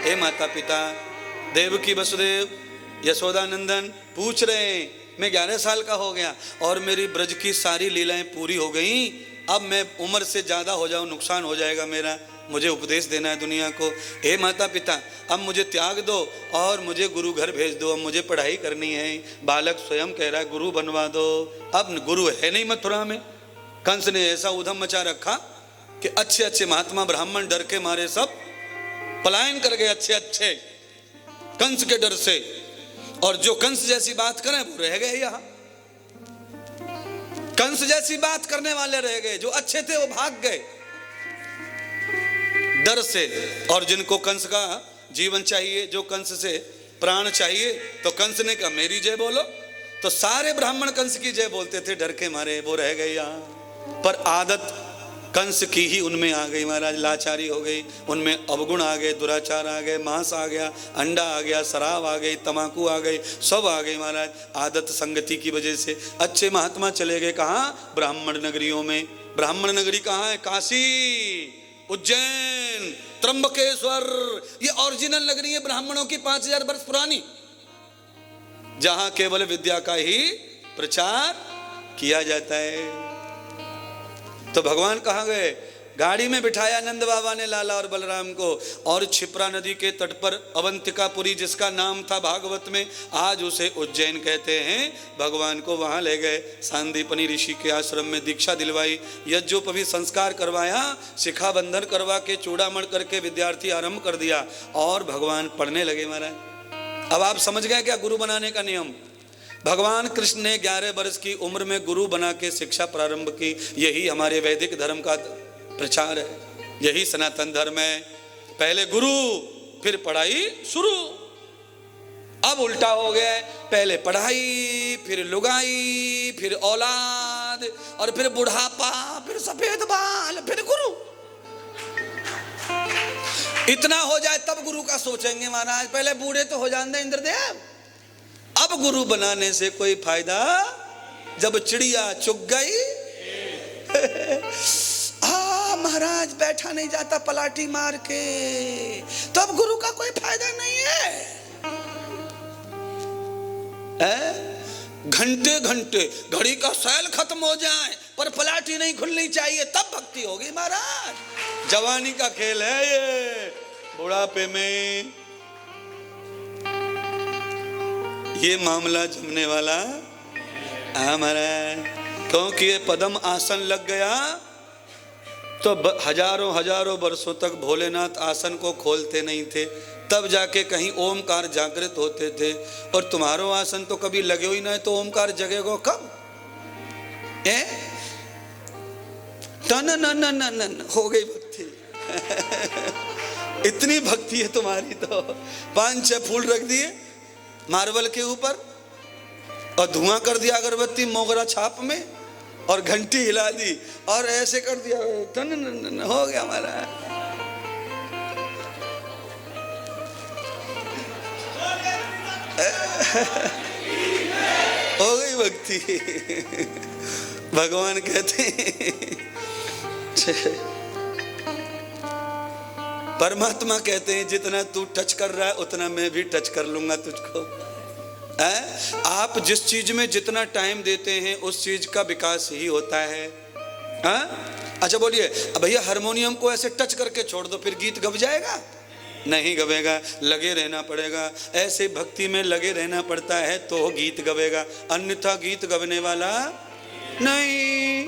हे माता पिता, देवकी वसुदेव यशोदानंदन पूछ रहे हैं, मैं 11 साल का हो गया और मेरी ब्रज की सारी लीलाएं पूरी हो गई, अब मैं उम्र से ज़्यादा हो जाऊं, नुकसान हो जाएगा मेरा, मुझे उपदेश देना है दुनिया को। हे माता पिता, अब मुझे त्याग दो और मुझे गुरु घर भेज दो, अब मुझे पढ़ाई करनी है। बालक स्वयं कह रहा है गुरु बनवा दो। अब गुरु है नहीं मथुरा में। कंस ने ऐसा उधम मचा रखा कि अच्छे अच्छे महात्मा ब्राह्मण डर के मारे सब पलायन कर गए, अच्छे अच्छे कंस के डर से। और जो कंस जैसी बात करें वो रह गए, यहाँ कंस जैसी बात करने वाले रह गए, जो अच्छे थे वो भाग गए डर से। और जिनको कंस का जीवन चाहिए, जो कंस से प्राण चाहिए, तो कंस ने कहा मेरी जय बोलो, तो सारे ब्राह्मण कंस की जय बोलते थे डर के मारे, वो रह गए यहाँ। पर आदत कंस की ही उनमें आ गई महाराज, लाचारी हो गई, उनमें अवगुण आ गए, दुराचार आ गए, मांस आ गया, अंडा आ गया, शराब आ गई, तमाकू आ गई, सब आ गई महाराज, आदत संगति की वजह से। अच्छे महात्मा चले गए कहाँ? ब्राह्मण नगरियों में। ब्राह्मण नगरी कहाँ है? काशी, उज्जैन, त्र्यंबकेश्वर, ये ओरिजिनल नगरी है ब्राह्मणों की, 5000 वर्ष पुरानी, जहां केवल विद्या का ही प्रचार किया जाता है। तो भगवान कहाँ गए? गाड़ी में बिठाया नंद बाबा ने लाला और बलराम को, और क्षिप्रा नदी के तट पर अवंतिकापुरी, जिसका नाम था भागवत में, आज उसे उज्जैन कहते हैं, भगवान को वहाँ ले गए। सांदीपनी ऋषि के आश्रम में दीक्षा दिलवाई, यज्ञोपवी संस्कार करवाया, शिखा बंधन करवा के चूड़ामण करके विद्यार्थी आरंभ कर दिया, और भगवान पढ़ने लगे महाराज। अब आप समझ गए क्या गुरु बनाने का नियम? भगवान कृष्ण ने 11 वर्ष की उम्र में गुरु बना के शिक्षा प्रारंभ की। यही हमारे वैदिक धर्म का प्रचार है, यही सनातन धर्म है। पहले गुरु फिर पढ़ाई शुरू। अब उल्टा हो गया, पहले पढ़ाई फिर लुगाई फिर औलाद और फिर बुढ़ापा फिर सफेद बाल फिर गुरु। इतना हो जाए तब गुरु का सोचेंगे महाराज, पहले बूढ़े तो हो जाते इंद्रदेव। अब गुरु बनाने से कोई फायदा, जब चिड़िया चुग गई महाराज बैठा नहीं जाता पलाटी मार के, तो अब गुरु का कोई फायदा नहीं है। घंटे घंटे घड़ी का सैल खत्म हो जाए पर पलाटी नहीं खुलनी चाहिए, तब भक्ति होगी महाराज। जवानी का खेल है ये, बुढ़ापे में ये मामला जमने वाला हमारा, क्योंकि ये पद्म आसन लग गया तो हजारों हजारों वर्षों तक भोलेनाथ आसन को खोलते नहीं थे, तब जाके कहीं ओमकार जागृत होते थे। और तुम्हारो आसन तो कभी लगे ही ना, तो ओमकार जगेगा कब? टन न न न न हो गई भक्ति इतनी भक्ति है तुम्हारी, तो 5-6 फूल रख दिए मार्बल के ऊपर और धुआं कर दिया अगरबत्ती मोगरा छाप में, और घंटी हिला दी और ऐसे कर दिया, टन हो गया हमारा। हो गई भक्ति। भगवान कहते हैं, परमात्मा कहते हैं जितना तू टच कर रहा है उतना मैं भी टच कर लूंगा तुझको। आप जिस चीज में जितना टाइम देते हैं उस चीज का विकास ही होता है। अच्छा बोलिए, भैया हारमोनियम को ऐसे टच करके छोड़ दो फिर गीत गब जाएगा? नहीं गवेगा, लगे रहना पड़ेगा। ऐसे भक्ति में लगे रहना पड़ता है तो गीत गवेगा, अन्यथा गीत गबने वाला नहीं।